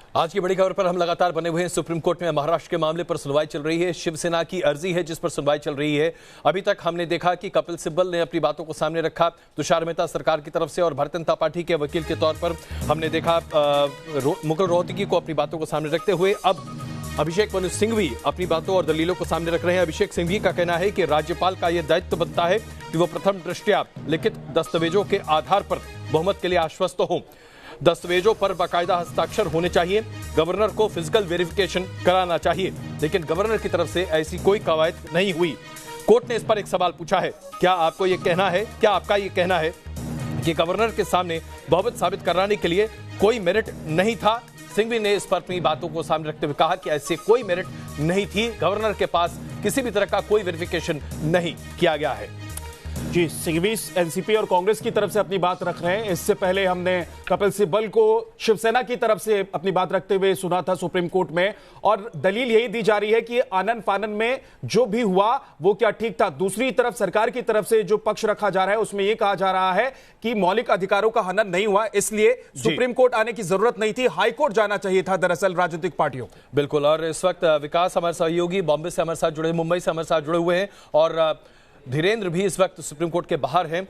आज की बड़ी खबर पर हम लगातार बने हुए हैं। सुप्रीम कोर्ट में महाराष्ट्र के मामले पर सुनवाई चल रही है। शिवसेना की अर्जी है जिस पर सुनवाई चल रही है। अभी तक हमने देखा कि कपिल सिब्बल ने अपनी बातों को सामने रखा, तुषार मेहता सरकार की तरफ से, और भारतीय जनता पार्टी के वकील के तौर पर हमने देखा मुकुल रोहतगी को अपनी बातों को सामने रखते हुए। अब अभिषेक मनु सिंघवी अपनी बातों और दलीलों को सामने रख रहे हैं। अभिषेक सिंघवी का कहना है कि राज्यपाल का यह दायित्व बनता है कि वो प्रथम दृष्टया लिखित दस्तावेजों के आधार पर बहुमत के लिए आश्वस्त हो। दस्तावेजों पर बाकायदा हस्ताक्षर होने चाहिए। गवर्नर को फिजिकल वेरिफिकेशन कराना चाहिए, लेकिन गवर्नर की तरफ से ऐसी कोई कवायद नहीं हुई। कोर्ट ने इस पर एक सवाल पूछा है, क्या आपका ये कहना है कि गवर्नर के सामने बहुमत साबित कराने के लिए कोई मेरिट नहीं था? सिंघवी ने इस पर अपनी बातों को सामने रखते हुए कहा कि ऐसे कोई मेरिट नहीं थी, गवर्नर के पास किसी भी तरह का कोई वेरिफिकेशन नहीं किया गया है। जी, सिंघवी एनसीपी और कांग्रेस की तरफ से अपनी बात रख रहे हैं। इससे पहले हमने कपिल सिब्बल को शिवसेना की तरफ से अपनी बात रखते हुए सुना था सुप्रीम कोर्ट में, और दलील यही दी जा रही है कि आनन फानन में जो भी हुआ वो क्या ठीक था। दूसरी तरफ सरकार की तरफ से जो पक्ष रखा जा रहा है उसमें यह कहा जा रहा है कि मौलिक अधिकारों का हनन नहीं हुआ, इसलिए सुप्रीम कोर्ट आने की जरूरत नहीं थी, हाई कोर्ट जाना चाहिए था दरअसल राजनीतिक पार्टियों। बिल्कुल, और इस वक्त विकास हमारे सहयोगी बॉम्बे से हमारे साथ जुड़े, मुंबई से हमारे साथ जुड़े हुए हैं, और धीरेन्द्र भी इस वक्त सुप्रीम कोर्ट के बाहर हैं।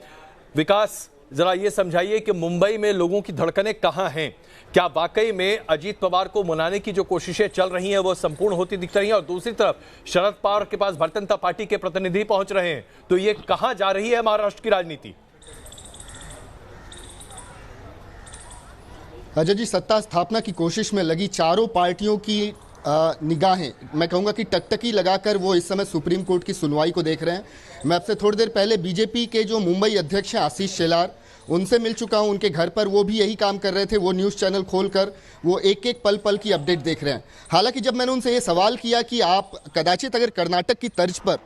विकास, जरा ये समझाइए कि मुंबई में लोगों की धड़कनें कहां हैं? क्या वाकई में अजीत पवार को मनाने की जो कोशिशें चल रही हैं वो संपूर्ण होती दिख रही हैं, और दूसरी तरफ शरद पवार के पास भारतीय जनता पार्टी के प्रतिनिधि पहुंच रहे हैं, तो ये कहां जा रही है महाराष्ट्र की राजनीति? अजय जी, सत्ता स्थापना की कोशिश में लगी चारों पार्टियों की निगाहें, मैं कहूंगा कि टकटकी लगाकर वो इस समय सुप्रीम कोर्ट की सुनवाई को देख रहे हैं। मैं आपसे थोड़ी देर पहले बीजेपी के जो मुंबई अध्यक्ष हैं आशीष शेलार, उनसे मिल चुका हूं। उनके घर पर वो भी यही काम कर रहे थे, वो न्यूज़ चैनल खोलकर वो एक एक पल पल की अपडेट देख रहे हैं। हालांकि जब मैंने उनसे ये सवाल किया कि आप कदाचित अगर कर्नाटक की तर्ज पर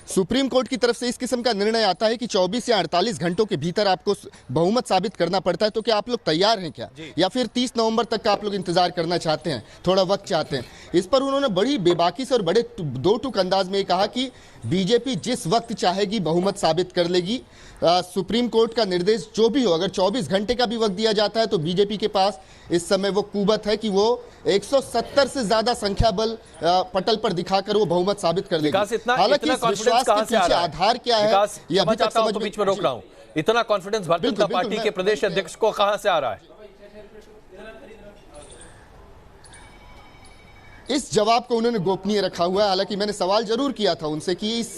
सुप्रीम कोर्ट की तरफ से इस किस्म का निर्णय आता है कि 24 या 48 घंटों के भीतर आपको बहुमत साबित करना पड़ता है, तो क्या आप लोग तैयार हैं क्या, या फिर 30 नवंबर तक का आप लोग इंतजार करना चाहते हैं, थोड़ा वक्त चाहते हैं? इस पर उन्होंने बड़ी बेबाकी से और बड़े दो टूक अंदाज में कहा कि बीजेपी जिस वक्त चाहेगी बहुमत साबित कर लेगी। सुप्रीम कोर्ट का निर्देश जो भी हो, अगर 24 घंटे का भी वक्त दिया जाता है तो बीजेपी के पास इस समय वो कुवत है कि वो 170 से ज्यादा संख्या बल पटल पर दिखाकर वो बहुमत साबित कर देगी। हालांकि इस विश्वास के पीछे आधार क्या है ये अभी तक समझ में, बीच में रोक रहा हूं, इतना कॉन्फिडेंस भारतीय जनता पार्टी के प्रदेश अध्यक्ष को कहां से आ रहा है? इस जवाब को उन्होंने गोपनीय रखा हुआ है। हालांकि मैंने सवाल जरूर किया था उनसे कि इस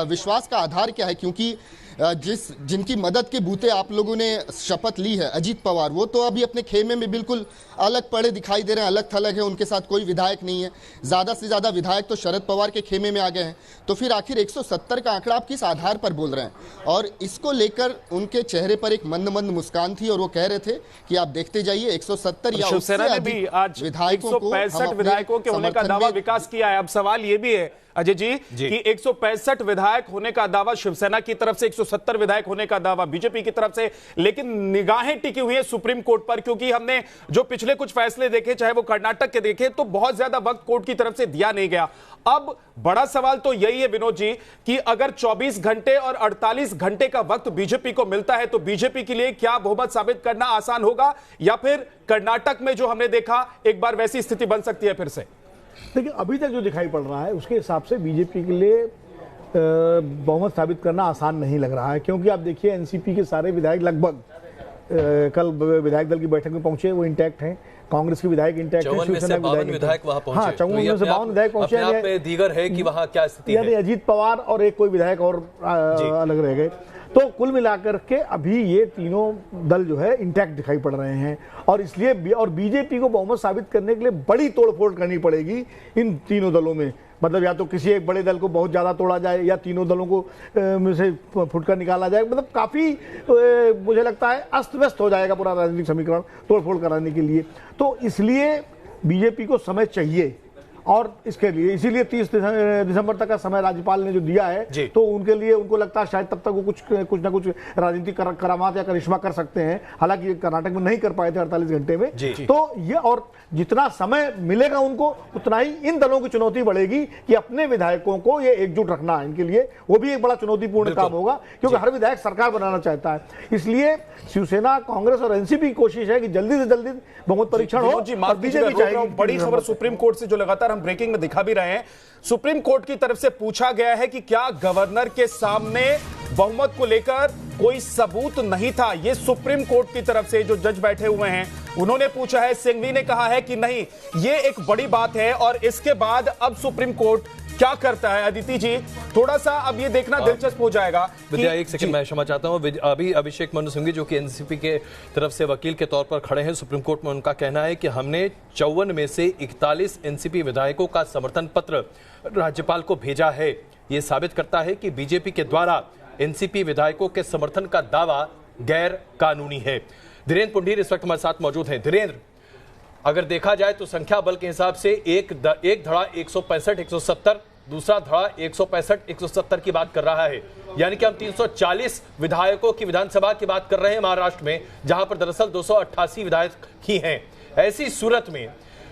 विश्वास का आधार क्या है, क्योंकि जिनकी मदद के बूते आप लोगों ने शपथ ली है, अजीत पवार, वो तो अभी अपने खेमे में बिल्कुल अलग पड़े दिखाई दे रहे हैं, अलग थलग है, उनके साथ कोई विधायक नहीं है। ज़्यादा से ज़्यादा विधायक तो शरद पवार के खेमे में आ गए हैं। तो फिर आखिर 170 का आंकड़ा आप किस आधार पर बोल रहे हैं? और इसको लेकर उनके चेहरे पर एक मंद मंद मुस्कान थी, और वो कह रहे थे कि आप देखते जाइए 170 या उससे अधिक विधायकों को, 165 विधायकों के होने का दावा विकास किया है। अब सवाल ये भी है अजय जी कि 165 विधायक होने का दावा शिवसेना की तरफ से, 170 विधायक होने का दावा बीजेपी की तरफ से, लेकिन निगाहें टिकी हुई है सुप्रीम कोर्ट पर, क्योंकि हमने जो पिछले कुछ फैसले देखे, चाहे वो कर्नाटक के देखे, तो बहुत ज्यादा वक्त कोर्ट की तरफ से दिया नहीं गया। अब बड़ा सवाल तो यही है विनोद जी कि अगर 24 घंटे और 48 घंटे का वक्त बीजेपी को मिलता है तो बीजेपी के लिए क्या बहुमत साबित करना आसान होगा, या फिर कर्नाटक में जो हमने देखा एक बार वैसी स्थिति बन सकती है फिर से? देखिए, अभी तक जो दिखाई पड़ रहा है उसके हिसाब से बीजेपी के लिए बहुमत साबित करना आसान नहीं लग रहा है, क्योंकि आप देखिए एनसीपी के सारे विधायक लगभग कल विधायक दल की बैठक में पहुंचे, वो इंटैक्ट हैं। कांग्रेस के विधायक इंटैक्ट हैं, शिवसेना के विधायक वहां पहुंचे। हाँ, 54 में से 52 विधायक पहुंचे हैं। दीगर है कि वहां क्या स्थिति है? अजीत पवार और एक कोई विधायक और अलग रह गए। तो कुल मिलाकर के अभी ये तीनों दल जो है इंटैक्ट दिखाई पड़ रहे हैं, और इसलिए और बीजेपी को बहुमत साबित करने के लिए बड़ी तोड़फोड़ करनी पड़ेगी इन तीनों दलों में। मतलब या तो किसी एक बड़े दल को बहुत ज्यादा तोड़ा जाए, या तीनों दलों को में से फुटकर निकाला जाए। मतलब काफी मुझे लगता है अस्त व्यस्त हो जाएगा पूरा राजनीतिक समीकरण तोड़फोड़ कराने के लिए। तो इसलिए बीजेपी को समय चाहिए, और इसके लिए इसीलिए 30 दिसंबर तक का समय राज्यपाल ने जो दिया है, तो उनके लिए उनको लगता है शायद तब तक वो कुछ ना कुछ राजनीतिक करामात या करिश्मा कर सकते हैं। हालांकि कर्नाटक में नहीं कर पाए थे 48 घंटे में। तो ये, और जितना समय मिलेगा उनको उतना ही इन दलों की चुनौती बढ़ेगी कि अपने विधायकों को ये एकजुट रखना है। इनके लिए वो भी एक बड़ा चुनौतीपूर्ण काम होगा, क्योंकि हर विधायक सरकार बनाना चाहता है। इसलिए शिवसेना, कांग्रेस और एनसीपी की कोशिश है कि जल्दी से जल्दी बहुमत परीक्षण हो। और बीजेपी चाहेगी। बड़ी खबर सुप्रीम कोर्ट से जो लगातार हम ब्रेकिंग में दिखा भी रहे हैं, सुप्रीम कोर्ट की तरफ से पूछा गया है कि क्या गवर्नर के सामने बहुमत को लेकर कोई सबूत नहीं था। यह सुप्रीम कोर्ट की तरफ से जो जज बैठे हुए हैं उन्होंने पूछा है। सिंघवी ने कहा है कि नहीं, यह एक बड़ी बात है। और इसके बाद अब सुप्रीम कोर्ट क्या करता है अदिति जी, थोड़ा सा अब ये देखना दिलचस्प हो जाएगा। विद्या, एक सेकंड मैं क्षमा चाहता हूं। अभी अभिषेक मनु सिंघवी जो कि एनसीपी के तरफ से वकील के तौर पर खड़े हैं सुप्रीम कोर्ट में, उनका कहना है कि हमने 54 में से 41 एनसीपी विधायकों का समर्थन पत्र राज्यपाल को भेजा है। यह साबित करता है कि बीजेपी के द्वारा एनसीपी विधायकों के समर्थन का दावा गैर कानूनी है। धीरेन्द्र पुंडीर इस वक्त हमारे साथ मौजूद हैं। धीरेन्द्र, अगर देखा जाए तो संख्या बल के हिसाब से एक धड़ा 165, 170, दूसरा धड़ा 165, 170 की बात कर रहा है। यानी कि हम 340 विधायकों की विधानसभा की बात कर रहे हैं महाराष्ट्र में, जहां पर दरअसल 288 विधायक ही हैं। ऐसी सूरत में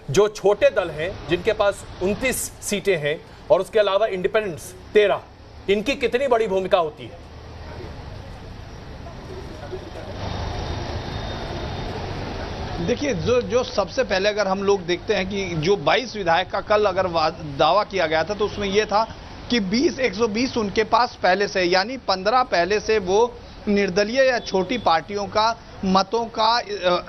जो छोटे दल हैं जिनके पास 29 सीटें हैं और उसके अलावा इंडिपेंडेंट्स 13, इनकी कितनी बड़ी भूमिका होती है? देखिए, जो सबसे पहले अगर हम लोग देखते हैं कि जो 22 विधायक का कल अगर दावा किया गया था, तो उसमें यह था कि 120 उनके पास पहले से, यानी 15 पहले से वो निर्दलीय या छोटी पार्टियों का मतों का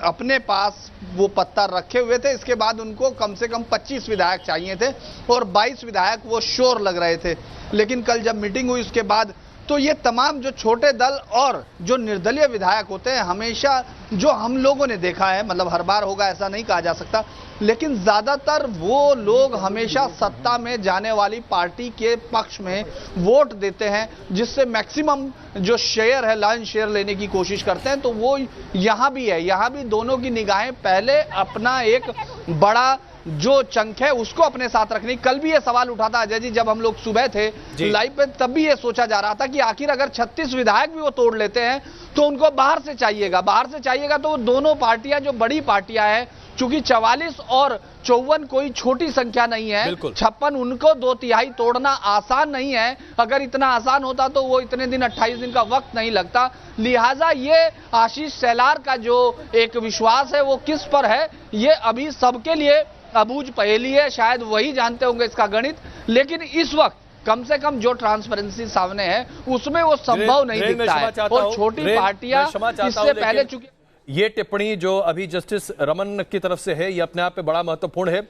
अपने पास वो पत्ता रखे हुए थे। इसके बाद उनको कम से कम 25 विधायक चाहिए थे और 22 विधायक वो श्योर लग रहे थे। लेकिन कल जब मीटिंग हुई उसके बाद तो ये तमाम जो छोटे दल और जो निर्दलीय विधायक होते हैं, हमेशा जो हम लोगों ने देखा है, मतलब हर बार होगा ऐसा नहीं कहा जा सकता, लेकिन ज्यादातर वो लोग हमेशा सत्ता में जाने वाली पार्टी के पक्ष में वोट देते हैं, जिससे मैक्सिमम जो शेयर है, लाइन शेयर लेने की कोशिश करते हैं। तो वो यहां भी है, यहां भी दोनों की निगाहें पहले अपना एक बड़ा जो चंक है उसको अपने साथ रखनी। कल भी ये सवाल उठा था अजय जी, जब हम लोग सुबह थे लाइव पे, तब भी ये सोचा जा रहा था कि आखिर अगर 36 विधायक भी वो तोड़ लेते हैं तो उनको बाहर से चाहिएगा। तो दोनों पार्टियां जो बड़ी पार्टियां हैं, चूंकि 44 और 54 कोई छोटी संख्या नहीं है, 56 उनको 2/3 तोड़ना आसान नहीं है। अगर इतना आसान होता तो वो इतने दिन 28 दिन का वक्त नहीं लगता। लिहाजा ये आशीष शेलार का जो एक विश्वास है वो किस पर है, ये अभी सबके लिए अबूझ पहेली है। शायद वही जानते होंगे इसका गणित, लेकिन इस वक्त कम से कम जो ट्रांसपेरेंसी सामने है उसमें वो संभव नहीं दिखता है। और छोटी पार्टियां इससे पहले चुकी। ये टिप्पणी जो अभी जस्टिस रमन की तरफ से है, ये अपने आप में बड़ा महत्वपूर्ण है।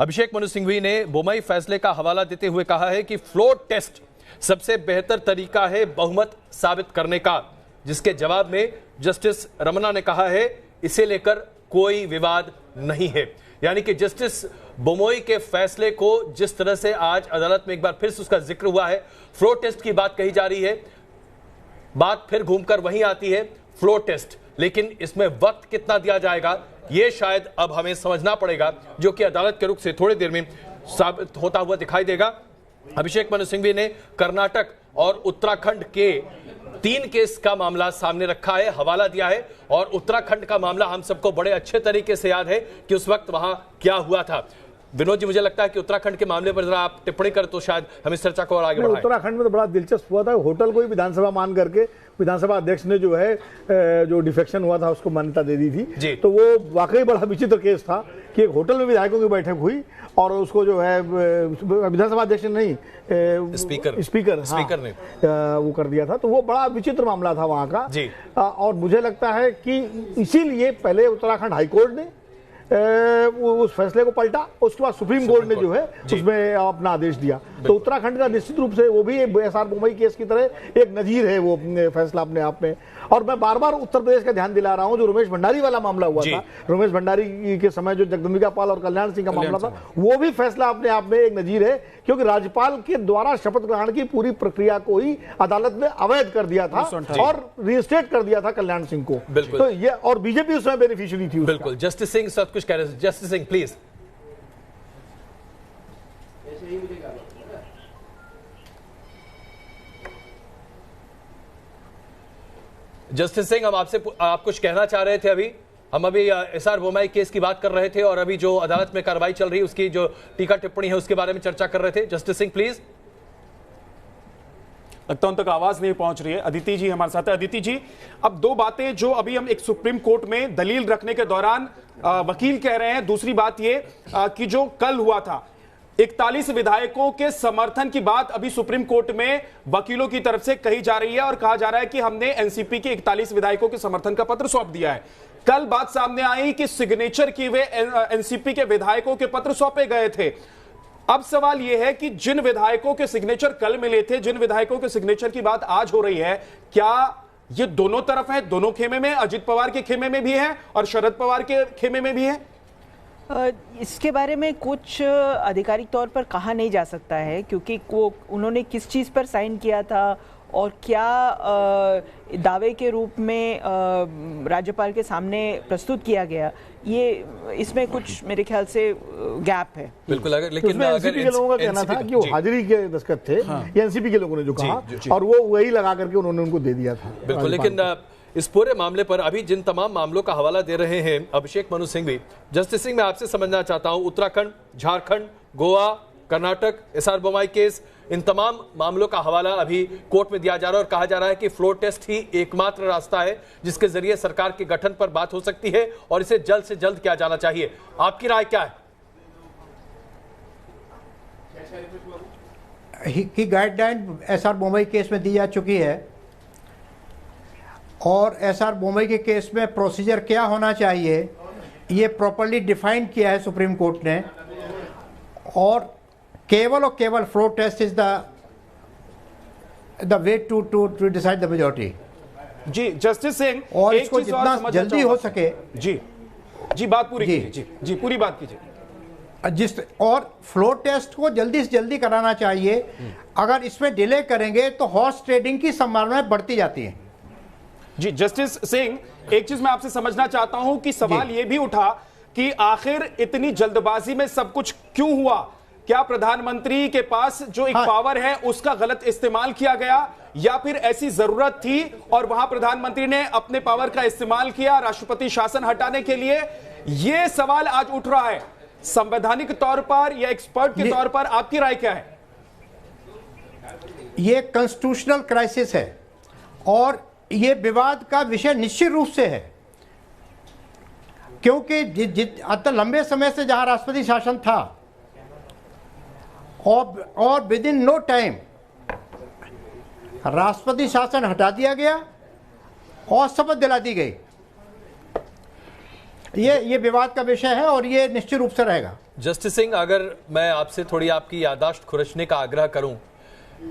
अभिषेक मनु सिंघवी ने बोमई फैसले का हवाला देते हुए कहा है कि फ्लोर टेस्ट सबसे बेहतर तरीका है बहुमत साबित करने का, जिसके जवाब में जस्टिस रमन्ना ने कहा है इसे लेकर कोई विवाद नहीं है। यानी कि जस्टिस बोमोई के फैसले को जिस तरह से आज अदालत में एक बार फिर से उसका जिक्र हुआ है, फ्लोर टेस्ट की बात कही जा रही है, बात फिर घूमकर वहीं आती है फ्लोर टेस्ट। लेकिन इसमें वक्त कितना दिया जाएगा यह शायद अब हमें समझना पड़ेगा, जो कि अदालत के रुख से थोड़ी देर में साबित होता हुआ दिखाई देगा। अभिषेक मनु सिंघवी ने कर्नाटक और उत्तराखंड के 3 केस का मामला सामने रखा है, हवाला दिया है। और उत्तराखंड का मामला हम सबको बड़े अच्छे तरीके से याद है कि उस वक्त वहां क्या हुआ था। विनोद जी, मुझे लगता है कि उत्तराखंड के मामले पर जरा आप टिप्पणी करें तो शायद हम इस चर्चा को और आगे बढ़ाएं। उत्तराखंड में तो बड़ा दिलचस्प हुआ था, होटल को ही विधानसभा मान करके विधानसभा अध्यक्ष ने जो है जो डिफेक्शन हुआ था उसको मान्यता दे दी थी। तो वो वाकई बड़ा विचित्र केस था कि एक होटल में विधायकों की बैठक हुई और उसको जो है विधानसभा अध्यक्ष ने नहीं, स्पीकर ने वो कर दिया था। तो वो बड़ा विचित्र मामला था वहां का। और मुझे लगता है कि इसीलिए पहले उत्तराखंड हाईकोर्ट ने उस फैसले को पलटा, उसके बाद सुप्रीम कोर्ट ने जो है उसमें अपना आदेश दिया। तो उत्तराखंड का निश्चित रूप से वो भी एसआर बोमई केस की तरह एक नजीर है वो फैसला अपने आप में। और मैं बार बार उत्तर प्रदेश का ध्यान दिला रहा हूं, जो रमेश भंडारी वाला मामला हुआ था, रमेश भंडारी के समय जो जगदम्बिका पाल और कल्याण सिंह का मामला था, वो भी फैसला अपने आप में एक नजीर है, क्योंकि राज्यपाल के द्वारा शपथ ग्रहण की पूरी प्रक्रिया को ही अदालत ने अवैध कर दिया था और रिस्टेट कर दिया था कल्याण सिंह को। तो ये, और बीजेपी उसमें बेनिफिशियरी थी। बिल्कुल। जस्टिस सिंह सब कुछ कह रहे हैं। Justice Singh please. Justice Singh, हम आप कुछ कहना चाह रहे थे अभी? हम अभी एसआर बोम्मई केस की बात कर रहे थे और अभी जो अदालत में कार्रवाई चल रही है उसकी जो टीका टिप्पणी है उसके बारे में चर्चा कर रहे थे। Justice Singh please. लगता है उन तक आवाज नहीं पहुंच रही है। अदिति जी हमारे साथ है। अदिति जी, अब दो बातें जो अभी हम एक सुप्रीम कोर्ट में दलील रखने के दौरान वकील कह रहे हैं, दूसरी बात ये कि जो कल हुआ था 41 विधायकों के समर्थन की बात अभी सुप्रीम कोर्ट में वकीलों की तरफ से कही जा रही है और कहा जा रहा है कि हमने एनसीपी के 41 विधायकों के समर्थन का पत्र सौंप दिया है। कल बात सामने आई कि सिग्नेचर किए हुए एनसीपी के विधायकों के पत्र सौंपे गए थे। अब सवाल यह है कि जिन विधायकों के सिग्नेचर कल मिले थे, जिन विधायकों के सिग्नेचर की बात आज हो रही है, क्या ये दोनों तरफ है, दोनों खेमे में, अजित पवार के खेमे में भी है और शरद पवार के खेमे में भी है? इसके बारे में कुछ आधिकारिक तौर पर कहा नहीं जा सकता है, क्योंकि वो उन्होंने किस चीज़ पर साइन किया था और क्या दावे के रूप में राज्यपाल के सामने प्रस्तुत किया गया, ये इसमें कुछ मेरे ख्याल से गैप है। बिल्कुल, लेकिन एनसीपी के लोगों का कहना था कि वो हाजिरी के दस्तखत थे, ये एनसीपी के लोगों ने जो कहा और वो वही लगा करके उन्होंने उनको दे दिया था। बिल्कुल, लेकिन इस पूरे मामले पर अभी जिन तमाम मामलों का हवाला दे रहे हैं अभिषेक मनु सिंघवी, जस्टिस सिंह मैं आपसे समझना चाहता हूं, उत्तराखंड, झारखंड, गोवा, कर्नाटक, एसआर बोम्मई केस, इन तमाम मामलों का हवाला अभी कोर्ट में दिया जा रहा है और कहा जा रहा है कि फ्लोर टेस्ट ही एकमात्र रास्ता है जिसके जरिए सरकार के गठन पर बात हो सकती है और इसे जल्द से जल्द किया जाना चाहिए। आपकी राय क्या है? की गाइडलाइन एसआर बोम्मई केस में दी जा चुकी है और एसआर बोम्मई के केस में प्रोसीजर क्या होना चाहिए ये प्रॉपर्ली डिफाइन किया है सुप्रीम कोर्ट ने, और केवल floor test is the way to decide the majority. जी जस्टिस सिंह, और इसको जितना जल्दी हो सके जी बात पूरी कीजिए। जी पूरी बात कीजिए। और फ्लोर टेस्ट को जल्दी से जल्दी कराना चाहिए। अगर इसमें डिले करेंगे तो हॉर्स ट्रेडिंग की संभावनाएं बढ़ती जाती हैं। जी जस्टिस सिंह, एक चीज मैं आपसे समझना चाहता हूं कि सवाल यह भी उठा कि आखिर इतनी जल्दबाजी में सब कुछ क्यों हुआ? क्या प्रधानमंत्री के पास जो एक पावर है उसका गलत इस्तेमाल किया गया, या फिर ऐसी जरूरत थी और वहां प्रधानमंत्री ने अपने पावर का इस्तेमाल किया राष्ट्रपति शासन हटाने के लिए? यह सवाल आज उठ रहा है। संवैधानिक तौर पर या एक्सपर्ट के तौर पर आपकी राय क्या है? यह कॉन्स्टिट्यूशनल क्राइसिस है और यह विवाद का विषय निश्चित रूप से है, क्योंकि लंबे समय से जहां राष्ट्रपति शासन था और विद इन नो टाइम राष्ट्रपति शासन हटा दिया गया और शपथ दिला दी गई। ये विवाद का विषय है और ये निश्चित रूप से रहेगा। जस्टिस सिंह, अगर मैं आपसे थोड़ी आपकी याददाश्त खुरचने का आग्रह करूं,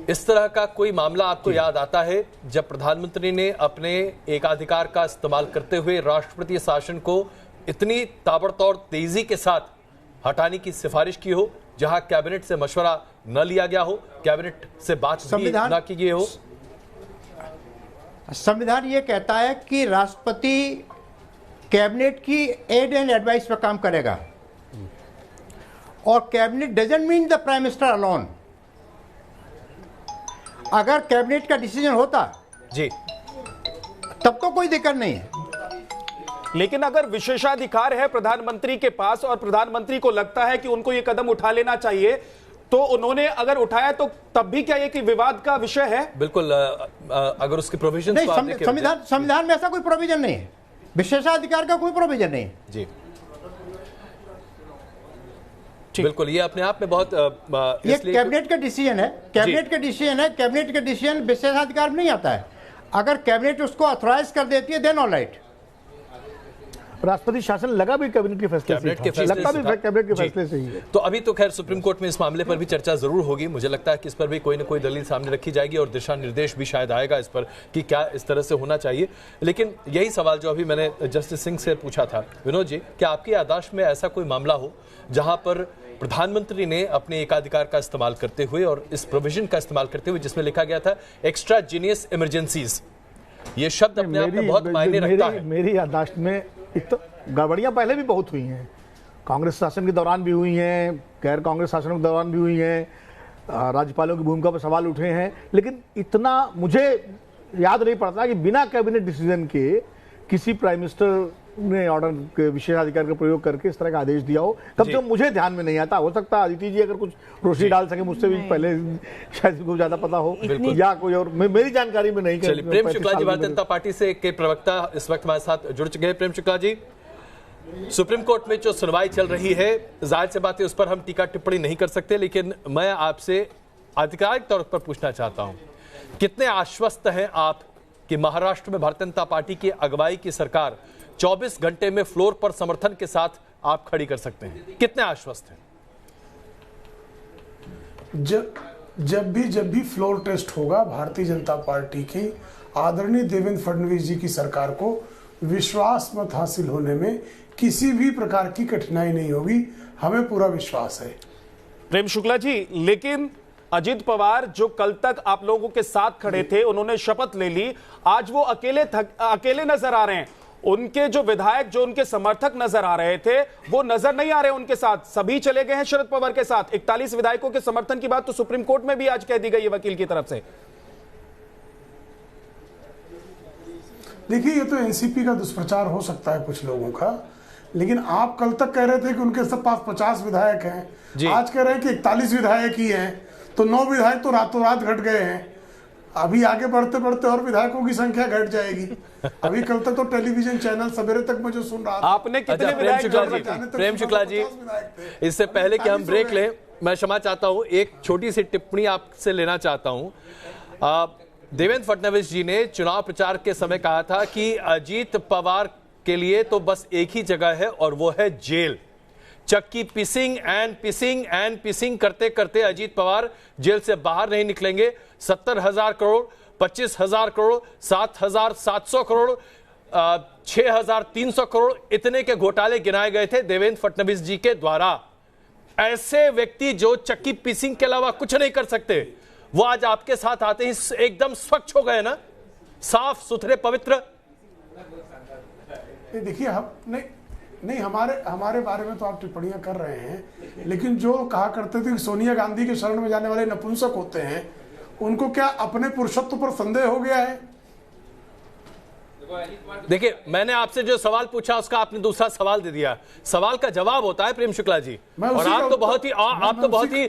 इस तरह का कोई मामला आपको याद आता है जब प्रधानमंत्री ने अपने एकाधिकार का इस्तेमाल करते हुए राष्ट्रपति शासन को इतनी ताबड़तोड़ तेजी के साथ हटाने की सिफारिश की हो, जहां कैबिनेट से मशवरा न लिया गया हो, कैबिनेट से बात भी न की गई हो? संविधान ये कहता है कि राष्ट्रपति कैबिनेट की एड एंड एडवाइस पर काम करेगा और cabinet doesn't mean the prime minister alone. अगर कैबिनेट का डिसीजन होता जी तब तो कोई दिक्कत नहीं है, लेकिन अगर विशेषाधिकार है प्रधानमंत्री के पास और प्रधानमंत्री को लगता है कि उनको यह कदम उठा लेना चाहिए, तो उन्होंने अगर उठाया तो तब भी क्या ये कि विवाद का विषय है? बिल्कुल, अगर उसके प्रोविजन नहीं, संविधान में ऐसा कोई प्रोविजन नहीं है, विशेषाधिकार का कोई प्रोविजन नहीं जी। बिल्कुल, ये अपने आप में बहुत ये कैबिनेट का डिसीजन है, कैबिनेट का डिसीजन है, कैबिनेट का डिसीजन विशेषाधिकार में नहीं आता है। अगर कैबिनेट उसको ऑथराइज कर देती है देन ऑल राइट। राष्ट्रपति शासन लगा भी कैबिनेट के फैसले से, लगता भी कैबिनेट के फैसले से ही है। तो अभी तो खैर सुप्रीम कोर्ट में इस मामले पर भी चर्चा जरूर होगी। मुझे लगता है कि इस पर भी कोई ना कोई दलील सामने रखी जाएगी और दिशा निर्देश भी शायद आएगा इस पर कि क्या इस तरह से होना चाहिए। लेकिन यही सवाल जो अभी मैंने जस्टिस सिंह से पूछा था, विनोद जी, क्या आपकी याददाश्त में ऐसा कोई मामला हो जहां पर प्रधानमंत्री ने अपने एकाधिकार का इस्तेमाल करते हुए और इस प्रोविजन का इस्तेमाल करते हुए जिसमें लिखा गया था एक्स्ट्राजीनियस इमरजेंसीज, ये शब्द अपने आप में बहुत मायने रखता है? मेरी याददाश्त में गड़बड़ियां पहले भी बहुत हुई हैं कांग्रेस शासन के दौरान भी हुई हैं, गैर कांग्रेस शासन के दौरान भी हुई हैं, राज्यपालों की भूमिका पर सवाल उठे हैं, लेकिन इतना मुझे याद नहीं पड़ता कि बिना कैबिनेट डिसीजन के किसी प्राइम मिनिस्टर ने ऑर्डर के विशेषाधिकार का प्रयोग करके इस तरह का आदेश दिया हो। कम से कम मुझे ध्यान में नहीं आता। हो सकता है अदिति जी अगर कुछ रोशनी डाल सके मुझसे भी पहले, शायद को ज्यादा पता हो या कोई और, मेरी जानकारी में नहीं। चलिए, प्रेम शुक्ला जी भारतीय जनता पार्टी से के प्रवक्ता इस वक्त हमारे साथ जुड़ चुके हैं। प्रेम शुक्ला जी, सुप्रीम कोर्ट में जो सुनवाई चल रही है, जाहिर सी बात है उस पर हम टीका टिप्पणी नहीं कर सकते, लेकिन मैं आपसे आधिकारिक तौर पर पूछना चाहता हूं, कितने आश्वस्त हैं आप कि महाराष्ट्र में भारतीय जनता पार्टी की अगुवाई की सरकार 24 घंटे में फ्लोर पर समर्थन के साथ आप खड़ी कर सकते हैं? कितने आश्वस्त हैं? जब भी फ्लोर टेस्ट होगा, भारतीय जनता पार्टी की आदरणीय देवेंद्र फडणवीस जी की सरकार को विश्वास मत हासिल होने में किसी भी प्रकार की कठिनाई नहीं होगी, हमें पूरा विश्वास है। प्रेम शुक्ला जी, लेकिन अजित पवार जो कल तक आप लोगों के साथ खड़े थे, उन्होंने शपथ ले ली, आज वो अकेले नजर आ रहे हैं। उनके जो विधायक, जो उनके समर्थक नजर आ रहे थे, वो नजर नहीं आ रहे उनके साथ, सभी चले गए हैं शरद पवार के साथ। 41 विधायकों के समर्थन की बात तो सुप्रीम कोर्ट में भी आज कह दी गई है वकील की तरफ से। देखिए, ये तो एनसीपी का दुष्प्रचार हो सकता है कुछ लोगों का, लेकिन आप कल तक कह रहे थे कि उनके पास 50 विधायक हैं, आज कह रहे हैं कि 41 विधायक ही हैं, तो 9 विधायक तो रातों रात घट गए हैं। अभी आगे बढ़ते बढ़ते और विधायकों की संख्या घट जाएगी। अभी कल तक तो टेलीविजन चैनल सवेरे तक मैं जो सुन रहा था, आपने कितने विधायक? प्रेम शुक्ला जी, इससे पहले कि हम ब्रेक लें, मैं क्षमा चाहता हूं, एक छोटी सी टिप्पणी आपसे लेना चाहता हूं। देवेंद्र फडणवीस जी ने चुनाव प्रचार के समय कहा था कि अजीत पवार के लिए तो बस एक ही जगह है और वो है जेल। चक्की पिसिंग एंड पिसिंग करते करते अजीत पवार जेल से बाहर नहीं निकलेंगे। 70,000 करोड़, 25,000 करोड़, 7,700 करोड़, 6,300 करोड़, इतने के घोटाले गिनाए गए थे देवेंद्र फडणवीस जी के द्वारा। ऐसे व्यक्ति जो चक्की पिसिंग के अलावा कुछ नहीं कर सकते, वो आज आपके साथ आते ही एकदम स्वच्छ हो गए ना, साफ सुथरे पवित्र। देखिए, हम नहीं हमारे बारे में तो आप टिप्पणियां कर रहे हैं, लेकिन जो कहा करते थे कि सोनिया गांधी के शरण में जाने वाले नपुंसक होते हैं, उनको क्या अपने पुरुषत्व पर संदेह हो गया है? देखिए, मैंने आपसे जो सवाल पूछा उसका आपने दूसरा सवाल दे दिया। सवाल का जवाब होता है प्रेम शुक्ला जी, और आप तो बहुत ही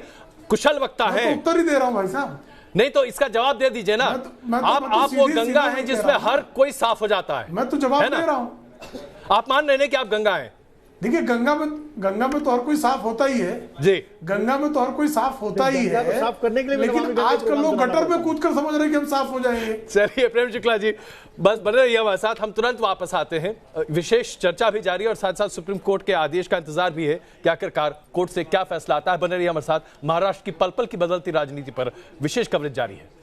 कुशल वक्ता है। उत्तर ही दे रहा हूं भाई साहब। नहीं तो इसका जवाब दे दीजिए ना। आप वो गंगा हैं जिसमें हर कोई साफ हो जाता है। मैं तो जवाब दे रहा हूं। आप मान रहे हैं कि आप गंगा हैं? देखिए, गंगा में तो हर कोई साफ होता ही है जी, गंगा में तो हर कोई साफ होता ही है, तो साफ करने के लिए, लेकिन आजकल लोग गटर में कूदकर समझ रहे हैं कि हम साफ हो जाएंगे। चलिए प्रेम शुक्ला जी, बस बने रहिए हमारे साथ, हम तुरंत वापस आते हैं। विशेष चर्चा भी जारी है और साथ साथ सुप्रीम कोर्ट के आदेश का इंतजार भी है कि आखिरकार कोर्ट से क्या फैसला आता है। बने रहिए हमारे साथ, महाराष्ट्र की पल पल की बदलती राजनीति पर विशेष कवरेज जारी है।